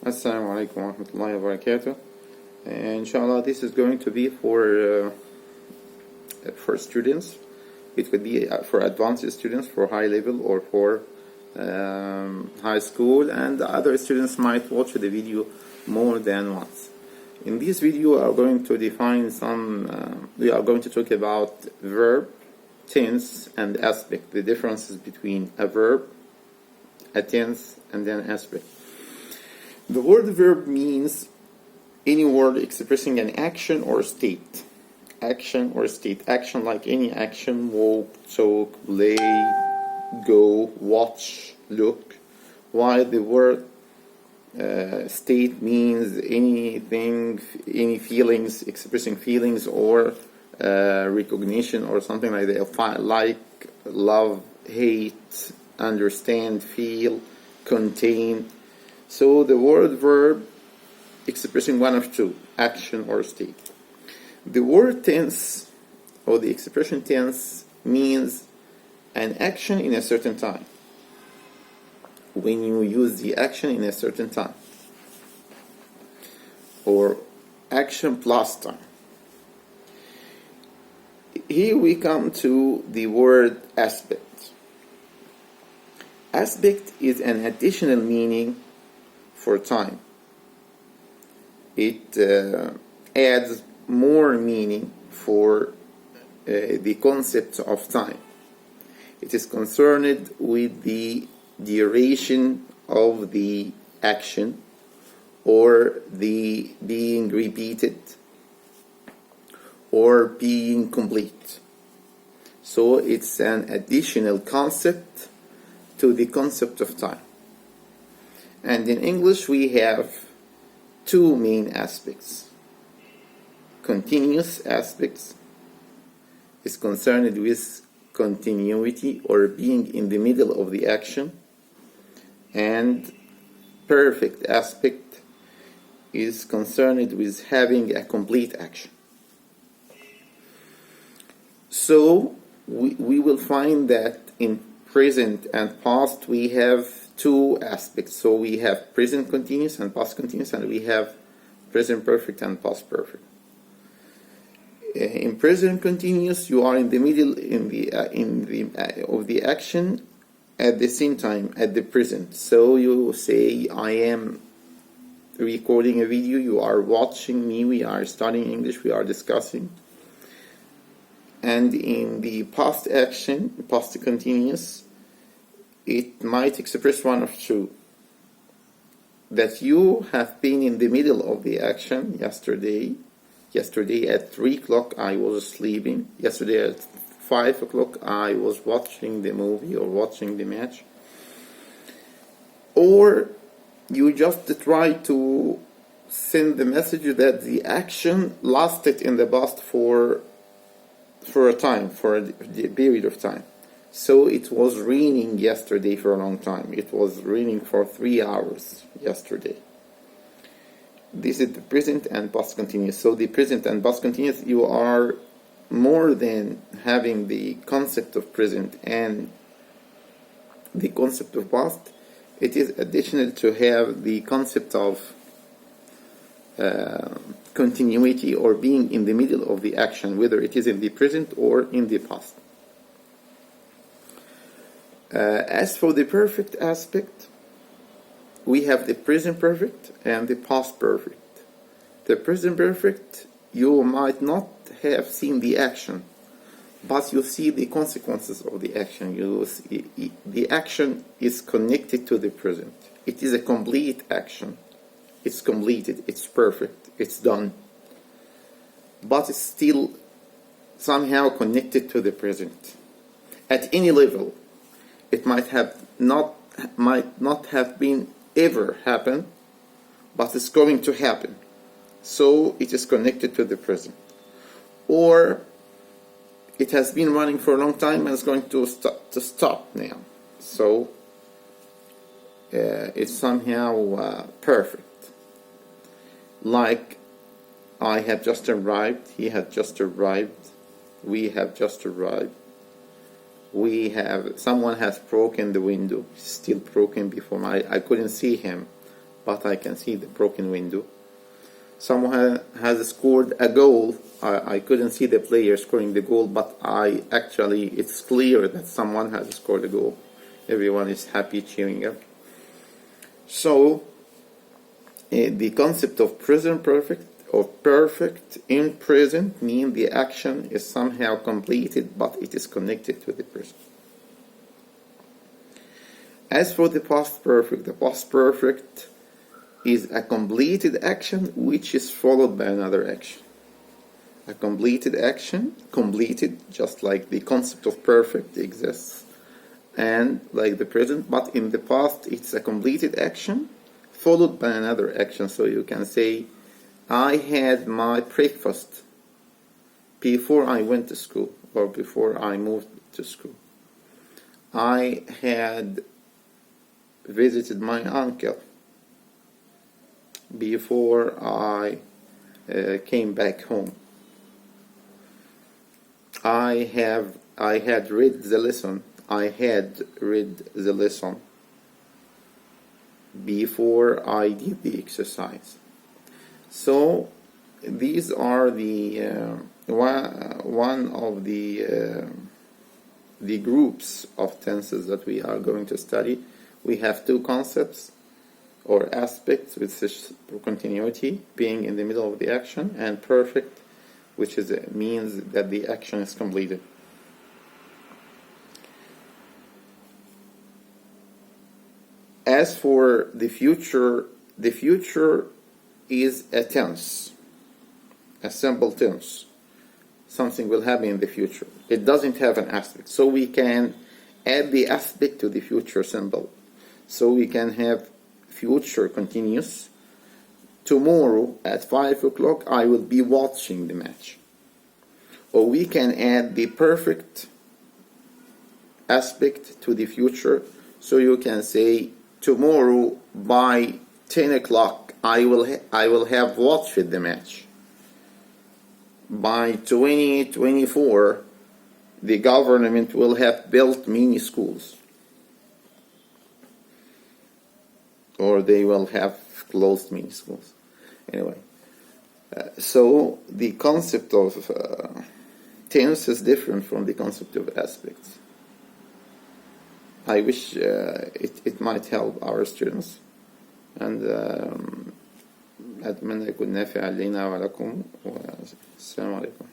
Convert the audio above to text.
Assalamu alaikum wa rahmatullahi wa barakatuh. Inshallah, this is going to be for students. It could be for advanced students, for high level, or for high school, and other students might watch the video more than once. In this video, we are going to define we are going to talk about verb, tense, and aspect, the differences between a verb, a tense, and an aspect. The word verb means any word expressing an action or state. Action or state. Action like any action: walk, talk, play, go, watch, look. While the word state means anything, any feelings, expressing feelings or recognition or something like that, like love, hate, understand, feel, contain. So the word verb expressing one of two, action or state. The word tense or the expression tense means an action in a certain time. When you use the action in a certain time, or action plus time. Here we come to the word aspect. Aspect is an additional meaning for time. It adds more meaning for the concept of time. It is concerned with the duration of the action or the being repeated or being complete. So it's an additional concept to the concept of time. And in English we have two main aspects. Continuous aspects is concerned with continuity or being in the middle of the action, and perfect aspect is concerned with having a complete action. So we will find that in present and past we have two aspects. So we have present continuous and past continuous, and we have present perfect and past perfect. In present continuous, you are in the middle of the action at the same time at the present. So you say, I am recording a video, you are watching me, we are studying English, we are discussing. And in the past action, past continuous, it might express one of two. That you have been in the middle of the action yesterday. Yesterday at 3 o'clock I was sleeping. Yesterday at 5 o'clock I was watching the movie or watching the match. Or you just try to send the message that the action lasted in the past for a time, for a period of time. So it was raining yesterday for a long time. It was raining for 3 hours yesterday. This is the present and past continuous. So the present and past continuous, you are more than having the concept of present and the concept of past. It is additional to have the concept of continuity or being in the middle of the action, whether it is in the present or in the past. As for the perfect aspect, we have the present perfect and the past perfect. The present perfect, you might not have seen the action, but you see the consequences of the action. The action is connected to the present. It is a complete action. It's completed, it's perfect, it's done. But it's still somehow connected to the present. At any level, it might not have been ever happen, but it's going to happen. So it is connected to the present. Or it has been running for a long time and it's going to stop now. So it's somehow perfect. Like, I have just arrived, he had just arrived, we have just arrived. Someone has broken the window, still broken before I couldn't see him, but I can see the broken window. Someone has scored a goal. I couldn't see the player scoring the goal, but it's clear that someone has scored a goal. Everyone is happy, cheering up. So the concept of present perfect or perfect in present means the action is somehow completed, but it is connected to the present. As for the past perfect is a completed action which is followed by another action. A completed action, completed, just like the concept of perfect exists, and like the present, but in the past it's a completed action followed by another action. So you can say, I had my breakfast before I went to school or before I moved to school. I had visited my uncle before I came back home. I had read the lesson. I had read the lesson before I did the exercise. So these are the one of the groups of tenses that we are going to study. We have two concepts or aspects, with continuity, being in the middle of the action, and perfect, which means that the action is completed. As for the future is a tense, a simple tense. Something will happen in the future. It doesn't have an aspect, so we can add the aspect to the future symbol. So we can have future continuous. Tomorrow at 5 o'clock I will be watching the match. Or we can add the perfect aspect to the future. So you can say, tomorrow by 10 o'clock I will have watched the match. By 2024 the government will have built mini schools. Or they will have closed mini schools. Anyway, so the concept of tense is different from the concept of aspects. I wish it might help our students, and أتمنى يكون نافع لنا ولكم، والسلام عليكم.